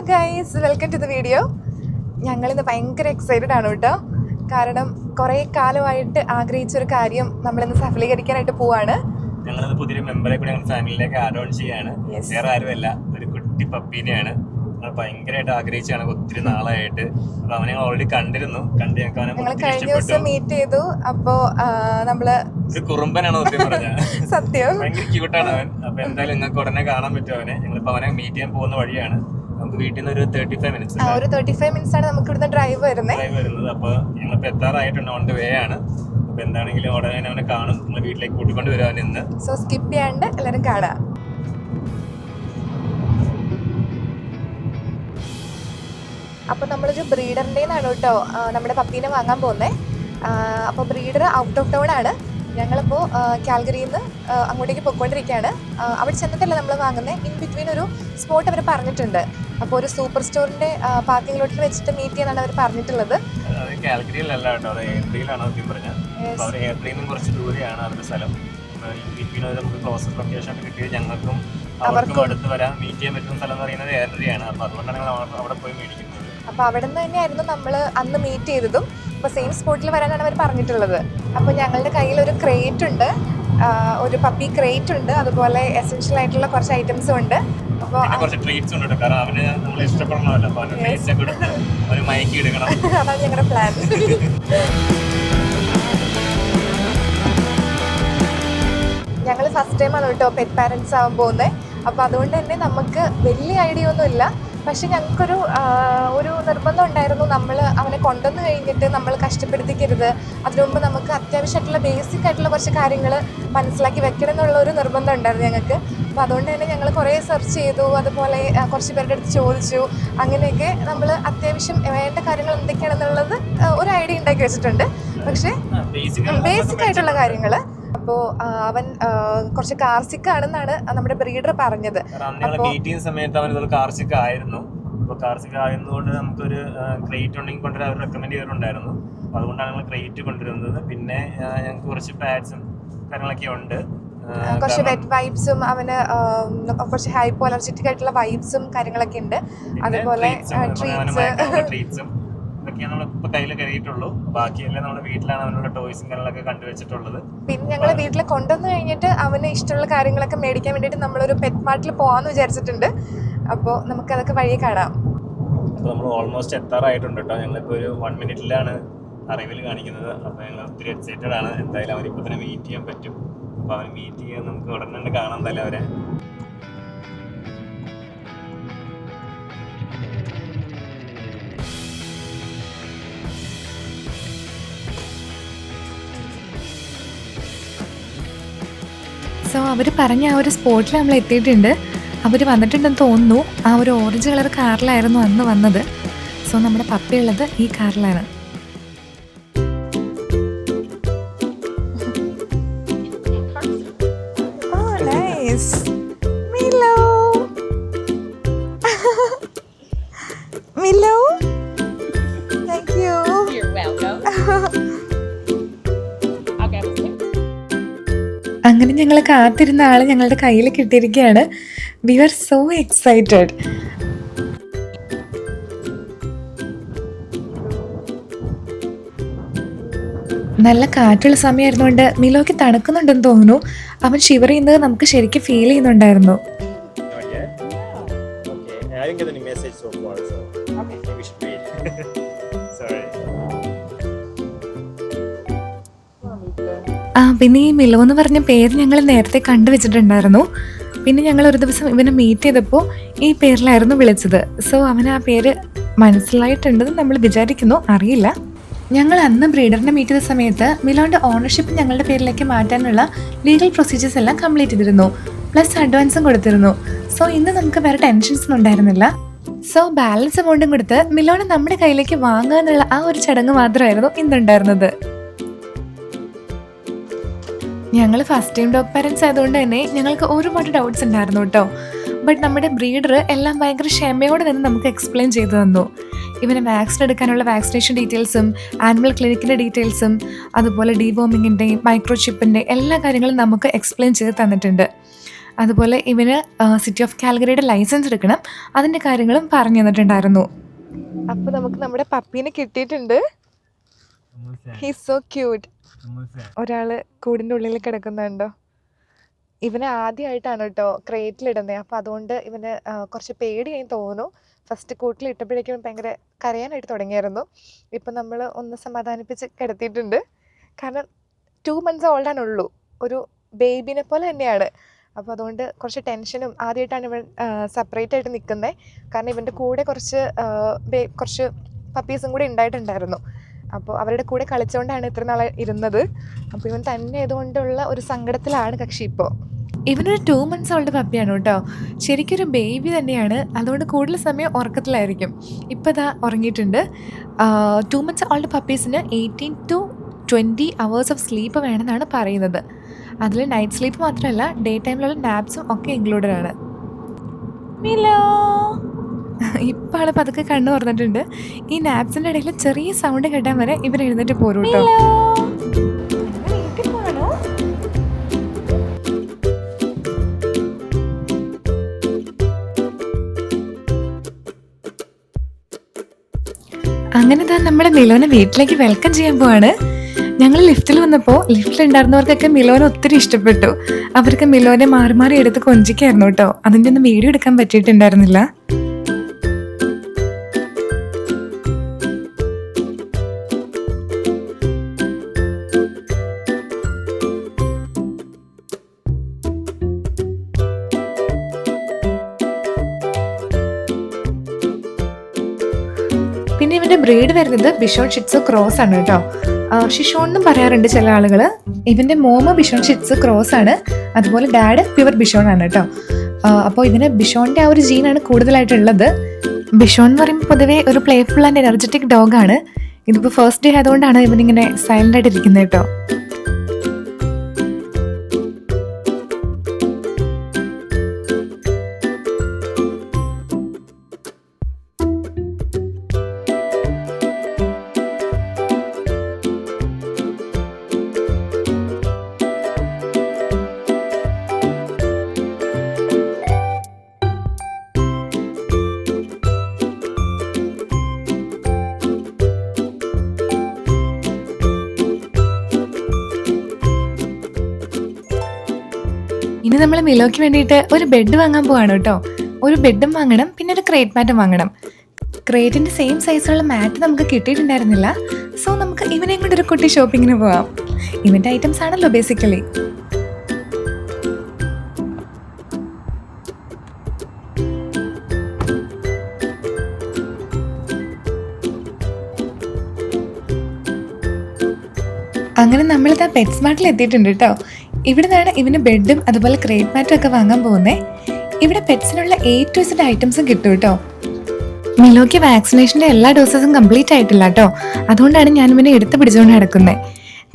Guys, welcome to the video. ഞങ്ങളിന്ന് ഭയങ്കര excited ആണ് കേട്ടോ. കാരണം കുറേ കാലമായിട്ട് ആഗ്രഹിച്ചൊരു കാര്യം നമ്മളിന്ന് സഫലീകരിക്കാനായിട്ട് പോവാണ്. ഞങ്ങളത് പുതിയൊരു മെമ്പറെ കൂടി ഞങ്ങൾ ഫാമിലിയിലേക്ക് ആഡ് ഓൺ ചെയ്യാണ്. വേറെ ആരുമല്ല, ഒരു കുട്ടി പപ്പീനെയാണ്. ഞങ്ങൾ ഭയങ്കരമായിട്ട് ആഗ്രഹിച്ചാണ് ഒത്തിരി നാളായിട്ട്. അപ്പൊ അവനെ ഞങ്ങൾ ഓൾറെഡി കണ്ടിരുന്നു. ഞങ്ങൾ കഴിഞ്ഞ ദിവസം മീറ്റ് ചെയ്തു. അപ്പോ നമ്മള് ഒരു കുറുമ്പനാണ് സത്യം പറഞ്ഞാൽ. സത്യം ഭയങ്കര ക്യൂട്ടാണ് അവൻ. അപ്പൊ എന്തായാലും നിങ്ങൾക്ക് ഉടനെ കാണാൻ പറ്റും അവനെ. ഞങ്ങളിപ്പോ അവനെ മീറ്റ് ചെയ്യാൻ പോകുന്ന വഴിയാണ്. നമുക്ക് വീട്ടിൽ നിന്ന് ഒരു 35 മിനിറ്റ്സ് ആണ് നമുക്ക് ഇവിടുന്ന് ഡ്രൈവ് വരുന്നത്. അപ്പൊ ഞങ്ങളിപ്പോ എത്താറായിട്ടുണ്ട്, ഓൺ ദ വേ ആണ്. അപ്പൊ എന്താണെങ്കിലും ഉടനെ അവനെ കാണും. നമ്മൾ വീട്ടിലേക്ക് കൂട്ടിക്കൊണ്ട് വരാൻ ഇന്ന്. സോ സ്കിപ്പ് ചെയ്യാണ്ട് എല്ലാരും കാണാം. അപ്പോൾ നമ്മളൊരു ബ്രീഡറിൻ്റെന്നാണ് കേട്ടോ നമ്മുടെ പപ്പീനെ വാങ്ങാൻ പോകുന്നത്. അപ്പോൾ ബ്രീഡർ ഔട്ട് ഓഫ് ടൗൺ ആണ്. ഞങ്ങളിപ്പോൾ കാൽഗറിയിൽ നിന്ന് അങ്ങോട്ടേക്ക് പോയിക്കൊണ്ടിരിക്കുകയാണ്. അവിടെ ചെന്നിട്ടല്ല നമ്മൾ വാങ്ങുന്നത്. ഇൻ ബിറ്റ്വീൻ ഒരു സ്പോട്ട് അവർ പറഞ്ഞിട്ടുണ്ട്. അപ്പോൾ ഒരു സൂപ്പർ സ്റ്റോറിൻ്റെ പാർക്കിംഗ് ലോട്ടിൽ വെച്ചിട്ട് മീറ്റ് ചെയ്യാനാണ് അവർ പറഞ്ഞിട്ടുള്ളത്. കാൽഗറിയിലല്ല കേട്ടോ, അത് എയർട്രിയിലാണ് സത്യം പറഞ്ഞാൽ. അവർ എയർട്രിയിൽ നിന്നും കുറച്ച് ദൂരെയാണ് അവരുടെ സ്ഥലം. നമുക്ക് ക്ലോസസ്റ്റ് ലൊക്കേഷൻ കിട്ടിയത് ഞങ്ങൾക്കും അവർക്കും അടുത്ത് വരാൻ മീറ്റ് ചെയ്യാൻ പറ്റുന്ന സ്ഥലം എന്ന് പറയുന്നത് എയർട്രിയാണ്. അപ്പോൾ അതുകൊണ്ടാണ് ഞങ്ങൾ അവിടെ പോയി മേടിക്കുന്നത്. അപ്പോൾ അവിടെ നിന്ന് തന്നെയായിരുന്നു നമ്മൾ അന്ന് മീറ്റ് ചെയ്തതും. അപ്പോൾ സെയിം സ്പോട്ടിൽ വരാനാണ് അവർ പറഞ്ഞിട്ടുള്ളത്. അപ്പോൾ ഞങ്ങളുടെ കയ്യിൽ ഒരു ക്രേറ്റ് ഉണ്ട്, ഒരു പപ്പി ക്രേറ്റ് ഉണ്ട്, അതുപോലെ എസെൻഷ്യൽ ആയിട്ടുള്ള കുറച്ച് ഐറ്റംസും ഉണ്ട്. അപ്പോൾ കുറച്ച് ട്രീറ്റ്സ് ഉണ്ട്. കാരണം അവന് നമ്മൾ ഇഷ്ടപ്പെടണമല്ലോ, അപ്പോൾ അവന് ട്രീറ്റ്സ് ഒക്കെ എടുത്ത് ഒരു മയക്കി എടുക്കണം. അതാണ് ഞങ്ങളുടെ പ്ലാൻ. ഞങ്ങൾ ഫസ്റ്റ് ടൈമാണ് കേട്ടോ പെറ്റ് പാരൻസ് ആവാൻ പോകുന്നത്. അപ്പോൾ അതുകൊണ്ട് തന്നെ നമുക്ക് വലിയ ഐഡിയ ഒന്നുമില്ല. പക്ഷെ ഞങ്ങൾക്കൊരു നിർബന്ധം ഉണ്ടായിരുന്നു, നമ്മൾ അവനെ കൊണ്ടുവന്ന് കഴിഞ്ഞിട്ട് നമ്മൾ കഷ്ടപ്പെടുത്തിക്കരുത്. അതിനു മുമ്പ് നമുക്ക് അത്യാവശ്യമായിട്ടുള്ള ബേസിക് ആയിട്ടുള്ള കുറച്ച് കാര്യങ്ങൾ മനസ്സിലാക്കി വെക്കണം എന്നുള്ള ഒരു നിർബന്ധം ഉണ്ടായിരുന്നു ഞങ്ങൾക്ക്. അപ്പോൾ അതുകൊണ്ട് തന്നെ ഞങ്ങൾ കുറേ സെർച്ച് ചെയ്തു, അതുപോലെ കുറച്ച് പേരുടെ അടുത്ത് ചോദിച്ചു. അങ്ങനെയൊക്കെ നമ്മൾ അത്യാവശ്യം വേണ്ട കാര്യങ്ങൾ എന്തൊക്കെയാണെന്നുള്ളത് ഒരു ഐഡിയ ഉണ്ടാക്കി വെച്ചിട്ടുണ്ട്. പക്ഷേ ബേസിക് ആയിട്ടുള്ള കാര്യങ്ങൾ. അപ്പോൾ അവൻ കുറച്ച് കാർസിക്കാണെന്നാണ് നമ്മുടെ ബ്രീഡർ പറഞ്ഞത്. സമയത്ത് അവൻ കാർസിക് ആയിരുന്നു. അപ്പോൾ കാർസിക് ആയതുകൊണ്ട് നമുക്കൊരു ക്രേറ്റ് ഉണ്ടെങ്കിൽ കൊണ്ടുവരാൻ അവർ റെക്കമെൻഡ് ചെയ്തിട്ടുണ്ടായിരുന്നു. അപ്പോൾ അതുകൊണ്ടാണ് ഞങ്ങൾ ക്രേറ്റ് കൊണ്ടുവരുന്നത്. പിന്നെ ഞങ്ങൾക്ക് കുറച്ച് പാഡ്സും കാര്യങ്ങളൊക്കെ ഉണ്ട്, കുറച്ച് വെറ്റ് വൈപ്സും, അവന് കുറച്ച് ഹൈപ്പോ അലർജറ്റിക് ആയിട്ടുള്ള വൈപ്സും കാര്യങ്ങളൊക്കെ ഉണ്ട്. അതുപോലെ ട്രീറ്റ്സും ഇതൊക്കെയാണ് നമ്മളിപ്പോൾ കയ്യിൽ കയറിയിട്ടുള്ളൂ. ബാക്കിയെല്ലാം നമ്മുടെ വീട്ടിലാണ് അവനുള്ള ടോയ്സും കാര്യങ്ങളൊക്കെ കണ്ടുവച്ചിട്ടുള്ളത്. പിന്നെ ഞങ്ങൾ വീട്ടിൽ കൊണ്ടുവന്ന് കഴിഞ്ഞിട്ട് അവന് ഇഷ്ടമുള്ള കാര്യങ്ങളൊക്കെ മേടിക്കാൻ വേണ്ടിയിട്ട് നമ്മളൊരു പെറ്റ് മാർട്ടിൽ പോകാമെന്ന് വിചാരിച്ചിട്ടുണ്ട്. അപ്പോൾ നമുക്കതൊക്കെ വഴി കാണാം. അപ്പോൾ നമ്മൾ ഓൾമോസ്റ്റ് എത്താറായിട്ടുണ്ട് കേട്ടോ. ഞങ്ങളിപ്പോൾ ഒരു 1 മിനിറ്റിലാണ് അറൈവൽ കാണിക്കുന്നത്. അപ്പോൾ ഞങ്ങൾ ഒത്തിരി എക്സൈറ്റഡ് ആണ്. എന്തായാലും അവരിപ്പോൾ തന്നെ മീറ്റ് ചെയ്യാൻ പറ്റും. അപ്പോൾ അവന് മീറ്റ് ചെയ്യാൻ നമുക്ക് ഉടനെ തന്നെ കാണാൻ എന്തായാലും അവരെ. സോ അവർ പറഞ്ഞ ആ ഒരു സ്പോട്ടിൽ നമ്മൾ എത്തിയിട്ടുണ്ട്. അവർ വന്നിട്ടുണ്ടെന്ന് തോന്നുന്നു. ആ ഒരു ഓറഞ്ച് കളർ കാറിലായിരുന്നു അന്ന് വന്നത്. സോ നമ്മുടെ പപ്പയുള്ളത് ഈ കാറിലാണ്. അങ്ങനെ ഞങ്ങൾ കാത്തിരുന്ന ആള് ഞങ്ങളുടെ കയ്യിൽ കിട്ടിയിരിക്കുകയാണ്. We are so excited. നല്ല കാറ്റുള്ള സമയമായിരുന്നുകൊണ്ട് മിലോയ്ക്ക് തണുക്കുന്നുണ്ടെന്ന് തോന്നുന്നു. അവൻ ഷിവർ ചെയ്യുന്നത് നമുക്ക് ശരിക്കും ഫീൽ ചെയ്യുന്നുണ്ടായിരുന്നു. പിന്നെ ഈ മിലോ എന്ന് പറഞ്ഞ പേര് ഞങ്ങൾ നേരത്തെ കണ്ടുവച്ചിട്ടുണ്ടായിരുന്നു. പിന്നെ ഞങ്ങൾ ഒരു ദിവസം ഇവനെ മീറ്റ് ചെയ്തപ്പോൾ ഈ പേരിലായിരുന്നു വിളിച്ചത്. സോ അവന് ആ പേര് മനസ്സിലായിട്ടുണ്ടെന്ന് നമ്മൾ വിചാരിക്കുന്നു, അറിയില്ല. ഞങ്ങൾ അന്ന് ബ്രീഡറിനെ മീറ്റ് ചെയ്ത സമയത്ത് മിലോൻ്റെ ഓണർഷിപ്പ് ഞങ്ങളുടെ പേരിലേക്ക് മാറ്റാനുള്ള ലീഗൽ പ്രൊസീജിയേഴ്സ് എല്ലാം കംപ്ലീറ്റ് ചെയ്തിരുന്നു. പ്ലസ് അഡ്വാൻസും കൊടുത്തിരുന്നു. സോ ഇന്ന് നമുക്ക് വേറെ ടെൻഷൻസ് ഒന്നും ഉണ്ടായിരുന്നില്ല. സോ ബാലൻസ് എമൗണ്ടും കൊടുത്ത് മിലോനെ നമ്മുടെ കയ്യിലേക്ക് വാങ്ങുക എന്നുള്ള ആ ഒരു ചടങ്ങ് മാത്രമായിരുന്നു ഇന്നുണ്ടായിരുന്നത്. ഞങ്ങൾ ഫസ്റ്റ് ടൈം ഡോഗ് പാരൻസ് ആയതുകൊണ്ട് തന്നെ ഞങ്ങൾക്ക് ഒരുപാട് ഡൗട്ട്സ് ഉണ്ടായിരുന്നു കേട്ടോ. ബട്ട് നമ്മുടെ ബ്രീഡർ എല്ലാം ഭയങ്കര ക്ഷമയോടെ നിന്ന് നമുക്ക് എക്സ്പ്ലെയിൻ ചെയ്തു തന്നു. ഇവന് വാക്സിൻ എടുക്കാനുള്ള വാക്സിനേഷൻ ഡീറ്റെയിൽസും ആനിമൽ ക്ലിനിക്കിൻ്റെ ഡീറ്റെയിൽസും അതുപോലെ ഡീവോമിങ്ങിൻ്റെയും മൈക്രോചിപ്പിൻ്റെ എല്ലാ കാര്യങ്ങളും നമുക്ക് എക്സ്പ്ലെയിൻ ചെയ്ത് തന്നിട്ടുണ്ട്. അതുപോലെ ഇവന് സിറ്റി ഓഫ് കാൽഗറിയുടെ ലൈസൻസ് എടുക്കണം, അതിൻ്റെ കാര്യങ്ങളും പറഞ്ഞു തന്നിട്ടുണ്ടായിരുന്നു. അപ്പോൾ നമുക്ക് നമ്മുടെ പപ്പീനെ കിട്ടിയിട്ടുണ്ട്. He's so cute. ഒരാൾ കൂടിൻ്റെ ഉള്ളിൽ കിടക്കുന്നുണ്ടോ? ഇവനെ ആദ്യമായിട്ടാണ് കേട്ടോ ക്രേറ്റിലിടുന്നത്. അപ്പോൾ അതുകൊണ്ട് ഇവന് കുറച്ച് പേടിയായി തോന്നുന്നു. ഫസ്റ്റ് കൂട്ടിലിട്ടപ്പോഴേക്കും ഭയങ്കര കരയാനായിട്ട് തുടങ്ങിയായിരുന്നു. ഇപ്പം നമ്മൾ ഒന്ന് സമാധാനിപ്പിച്ച് കിടത്തിയിട്ടുണ്ട്. കാരണം 2 months ഓൾഡാണുള്ളൂ, ഒരു ബേബിനെ പോലെ തന്നെയാണ്. അപ്പോൾ അതുകൊണ്ട് കുറച്ച് ടെൻഷനും, ആദ്യമായിട്ടാണ് ഇവൻ സെപ്പറേറ്റ് ആയിട്ട് നിൽക്കുന്നത്. കാരണം ഇവൻ്റെ കൂടെ കുറച്ച് പപ്പീസും കൂടി ഉണ്ടായിട്ടുണ്ടായിരുന്നു. അപ്പോൾ അവരുടെ കൂടെ കളിച്ചുകൊണ്ടാണ് ഇത്ര നാളെ ഇരുന്നത്. അപ്പോൾ ഇവൻ തന്നെ ആയതുകൊണ്ടുള്ള ഒരു സങ്കടത്തിലാണ് കക്ഷി ഇപ്പോൾ. ഇവനൊരു 2 months ഓൾഡ് പപ്പിയാണ് കേട്ടോ. ശരിക്കൊരു ബേബി തന്നെയാണ്. അതുകൊണ്ട് കൂടുതൽ സമയം ഉറക്കത്തിലായിരിക്കും. ഇപ്പോൾ ഇതാ ഉറങ്ങിയിട്ടുണ്ട്. 2 months ഓൾഡ് പപ്പീസിന് 18 to 20 hours ഓഫ് സ്ലീപ്പ് വേണമെന്നാണ് പറയുന്നത്. അതിൽ നൈറ്റ് സ്ലീപ്പ് മാത്രമല്ല, ഡേ ടൈമിലുള്ള നാപ്സും ഒക്കെ ഇൻക്ലൂഡഡ് ആണ്. മിലോ ഇപ്പോൾ ആൾ പതുക്കെ കണ്ണു തുറന്നിട്ടുണ്ട്. ഈ നാപ്സിൻ്റെ ഇടയിൽ ചെറിയ സൗണ്ട് കേട്ടാൻ വരെ ഇവർ എഴുന്നേറ്റ് പോരും കേട്ടോ. അങ്ങനെ താൻ നമ്മുടെ മിലോനെ വീട്ടിലേക്ക് വെൽക്കം ചെയ്യാൻ പോവാണ്. ഞങ്ങൾ ലിഫ്റ്റിൽ വന്നപ്പോൾ ലിഫ്റ്റിലുണ്ടായിരുന്നവർക്കൊക്കെ മിലോനെ ഒത്തിരി ഇഷ്ടപ്പെട്ടു. അവർക്ക് മിലോനെ മാറി മാറി എടുത്ത് കൊഞ്ചിക്കായിരുന്നു കേട്ടോ. അതിൻ്റെ ഒന്നും വീഡിയോ എടുക്കാൻ പറ്റിയിട്ടുണ്ടായിരുന്നില്ല. പിന്നെ ഇവൻ്റെ ബ്രീഡ് വരുന്നത് ബിഷോൺ ഷിറ്റ്സ് ക്രോസ് ആണ് കേട്ടോ. ഷിഷോൺ എന്നും പറയാറുണ്ട് ചില ആളുകൾ. ഇവൻ്റെ മോമ ബിഷോൺ ഷിറ്റ്സ് ക്രോസ് ആണ്, അതുപോലെ ഡാഡ് പ്യുവർ ബിഷോൺ ആണ് കേട്ടോ. അപ്പോൾ ഇതിന് ബിഷോണിൻ്റെ ആ ഒരു ജീനാണ് കൂടുതലായിട്ടുള്ളത്. ബിഷോൺ എന്ന് പറയുമ്പോൾ പൊതുവേ ഒരു പ്ലേഫുൾ ആൻഡ് എനർജറ്റിക് ഡോഗാണ്. ഇതിപ്പോൾ ഫസ്റ്റ് ഡേ ആയതുകൊണ്ടാണ് ഇവനിങ്ങനെ സൈലൻ്റ് ആയിട്ട് ഇരിക്കുന്നത് കേട്ടോ. ഇനി നമ്മൾ മിലോയ്ക്ക് വേണ്ടിയിട്ട് ഒരു ബെഡ് വാങ്ങാൻ പോവാണ് കേട്ടോ. ഒരു ബെഡും വാങ്ങണം, പിന്നെ ഒരു ക്രേറ്റ് മാറ്റും വാങ്ങണം. ക്രേറ്റിൻ്റെ സെയിം സൈസിലുള്ള മാറ്റ് നമുക്ക് കിട്ടിയിട്ടുണ്ടായിരുന്നില്ല. സോ നമുക്ക് ഇവനെയും കൊണ്ട് ഒരു കുട്ടി ഷോപ്പിങ്ങിന് പോവാം. ഇവൻ്റെ ഐറ്റംസ് ആണല്ലോ ബേസിക്കലി. അങ്ങനെ നമ്മളിതാ പെറ്റ് സ്മാർട്ടിൽ എത്തിയിട്ടുണ്ട് കേട്ടോ. ഇവിടെ നിന്നാണ് ഇവന് ബെഡും അതുപോലെ ക്രേറ്റ് മാറ്റും ഒക്കെ വാങ്ങാൻ പോകുന്നത്. ഇവിടെ പെറ്റ്സിനുള്ള A to Z ഐറ്റംസും കിട്ടും കേട്ടോ. മിലോയ്ക്ക് വാക്സിനേഷൻ്റെ എല്ലാ ഡോസസും കംപ്ലീറ്റ് ആയിട്ടില്ല കേട്ടോ. അതുകൊണ്ടാണ് ഞാൻ ഇവനെ എടുത്ത് പിടിച്ചുകൊണ്ട് നടക്കുന്നത്.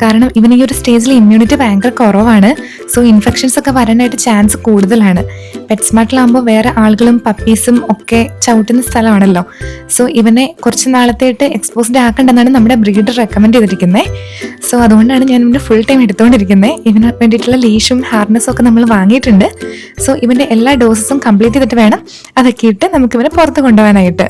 കാരണം ഇവന് ഈ ഒരു സ്റ്റേജിൽ ഇമ്മ്യൂണിറ്റി ഭയങ്കര കുറവാണ്. സോ ഇൻഫെക്ഷൻസ് ഒക്കെ വരാനായിട്ട് ചാൻസ് കൂടുതലാണ്. പെറ്റ് സ്മാർട്ടിലാകുമ്പോൾ വേറെ ആളുകളും പപ്പീസും ഒക്കെ ചവിട്ടുന്ന സ്ഥലമാണല്ലോ. സോ ഇവനെ കുറച്ച് നാളത്തേട്ട് എക്സ്പോസ്ഡ് ആക്കേണ്ടെന്നാണ് നമ്മുടെ ബ്രീഡർ റെക്കമെൻഡ് ചെയ്തിരിക്കുന്നത്. സോ അതുകൊണ്ടാണ് ഞാൻ ഇവന് ഫുൾ ടൈം എടുത്തുകൊണ്ടിരിക്കുന്നത്. ഇവന് വേണ്ടിയിട്ടുള്ള ലീഷും ഹാർനസും ഒക്കെ നമ്മൾ വാങ്ങിയിട്ടുണ്ട്. സോ ഇവൻ്റെ എല്ലാ ഡോസസും കംപ്ലീറ്റ് ചെയ്തിട്ട് വേണം അതൊക്കെ ഇട്ട് നമുക്ക് ഇവനെ പുറത്ത് കൊണ്ടുപോകാനായിട്ട്.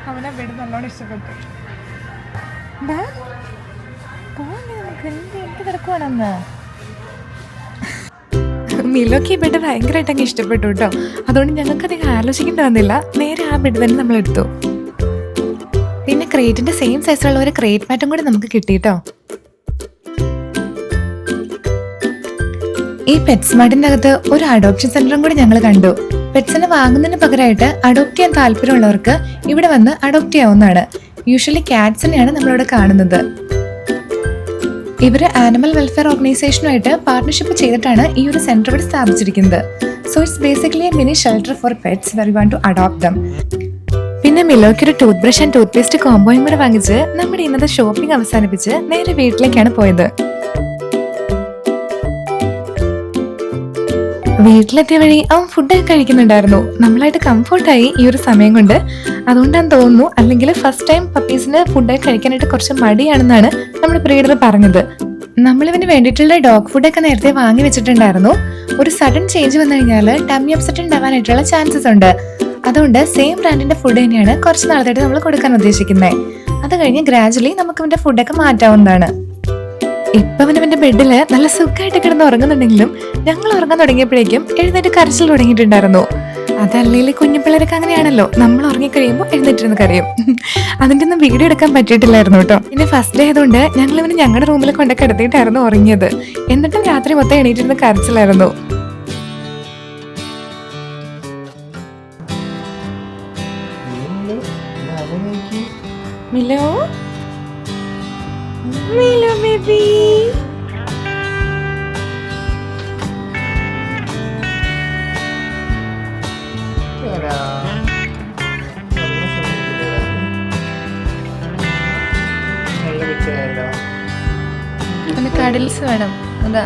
അവനെ ബെഡ് നല്ലോണം ഇഷ്ടപ്പെട്ടു. കിടക്കുവാണെന്ന് മിലോക്ക് ഈ ബെഡ് ഭയങ്കരമായിട്ട് അങ്ങ് ഇഷ്ടപ്പെട്ടു കേട്ടോ. അതുകൊണ്ട് ഞങ്ങൾക്ക് അധികം ആലോചിക്കേണ്ടി വന്നില്ല, നേരെ ആ ബെഡ് തന്നെ നമ്മൾ എടുത്തു. പിന്നെ ക്രേറ്റിന്റെ സെയിം സൈസിലുള്ള ഒരു ക്രേറ്റ് മാറ്റും കൂടി നമുക്ക് കിട്ടിട്ടോ. ഈ പെറ്റ് സ്മാർട്ടിന്റെ അകത്ത് ഒരു അഡോപ്ഷൻ സെന്ററും കൂടി ഞങ്ങൾ കണ്ടു. പെറ്റ്സിനെ വാങ്ങുന്നതിന് പകരമായിട്ട് അഡോപ്റ്റ് ചെയ്യാൻ താല്പര്യമുള്ളവർക്ക് ഇവിടെ വന്ന് അഡോപ്റ്റ് ചെയ്യാവുന്നതാണ്. യൂഷ്വലി ക്യാറ്റ്സിനെയാണ് നമ്മളിവിടെ കാണുന്നത്. ഇവർ ആനിമൽ വെൽഫെയർ ഓർഗനൈസേഷനുമായിട്ട് പാർട്ണർഷിപ്പ് ചെയ്തിട്ടാണ് ഈ ഒരു സെന്റർ ഇവിടെ സ്ഥാപിച്ചിരിക്കുന്നത്. So it's basically a mini shelter for pets where you want to adopt them. പിന്നെ മിലോയ്ക്ക് ഒരു toothbrush and toothpaste കോംബോയും കൂടെ വാങ്ങിച്ച് നമ്മുടെ ഇന്നത്തെ ഷോപ്പിംഗ് അവസാനിപ്പിച്ച് നേരെ വീട്ടിലേക്കാണ് പോയത്. വീട്ടിലെത്തിയ വഴി അവൻ ഫുഡൊക്കെ കഴിക്കുന്നുണ്ടായിരുന്നു. നമ്മളായിട്ട് കംഫർട്ടായി ഈ ഒരു സമയം കൊണ്ട്. അതുകൊണ്ടാണ് തോന്നുന്നു, അല്ലെങ്കിൽ ഫസ്റ്റ് ടൈം പപ്പീസിന് ഫുഡൊക്കെ കഴിക്കാനായിട്ട് കുറച്ച് മടിയാണെന്നാണ് നമ്മുടെ ബ്രീഡർ പറഞ്ഞത്. നമ്മളിവന് വേണ്ടിയിട്ടുള്ള ഡോഗ് ഫുഡൊക്കെ നേരത്തെ വാങ്ങി വെച്ചിട്ടുണ്ടായിരുന്നു. ഒരു സഡൻ ചേഞ്ച് വന്നു കഴിഞ്ഞാൽ ടമ്മി അപ്സെറ്റ് ഉണ്ടാവാനായിട്ടുള്ള ചാൻസസ് ഉണ്ട്. അതുകൊണ്ട് സെയിം ബ്രാൻഡിന്റെ ഫുഡ് തന്നെയാണ് കുറച്ച് നാളത്തായിട്ട് നമ്മൾ കൊടുക്കാൻ ഉദ്ദേശിക്കുന്നത്. അത് കഴിഞ്ഞ് ഗ്രാജുവലി നമുക്ക് ഇവന്റെ ഫുഡൊക്കെ മാറ്റാവുന്നതാണ്. ഇപ്പൊ അവന്റെ ബെഡില് നല്ല സുഖമായിട്ട് കിടന്ന് ഉറങ്ങുന്നുണ്ടെങ്കിലും ഞങ്ങൾ ഉറങ്ങാൻ തുടങ്ങിയപ്പോഴേക്കും എഴുന്നേറ്റ് കരച്ചിൽ തുടങ്ങിയിട്ടുണ്ടായിരുന്നു. അതല്ലെങ്കിൽ കുഞ്ഞു പിള്ളേരൊക്കെ അങ്ങനെയാണല്ലോ, നമ്മൾ ഉറങ്ങിക്കഴിയുമ്പോൾ എഴുന്നേറ്റിരുന്ന് കരയും. അതിന്റെ ഒന്നും വീഡിയോ എടുക്കാൻ പറ്റിയിട്ടില്ലായിരുന്നു കേട്ടോ. പിന്നെ ഫസ്റ്റ് ഡേ ആയതുകൊണ്ട് ഞങ്ങൾ ഇവന് ഞങ്ങളുടെ റൂമിൽ കൊണ്ടൊക്കെ കിടത്തിയിട്ടായിരുന്നു ഉറങ്ങിയത്. എന്നിട്ടും രാത്രി മൊത്തം എണീറ്റിരുന്ന് കരച്ചിലായിരുന്നു. മിലോ മിലോ ബേബി, കടൽസ് വേണം. അതാ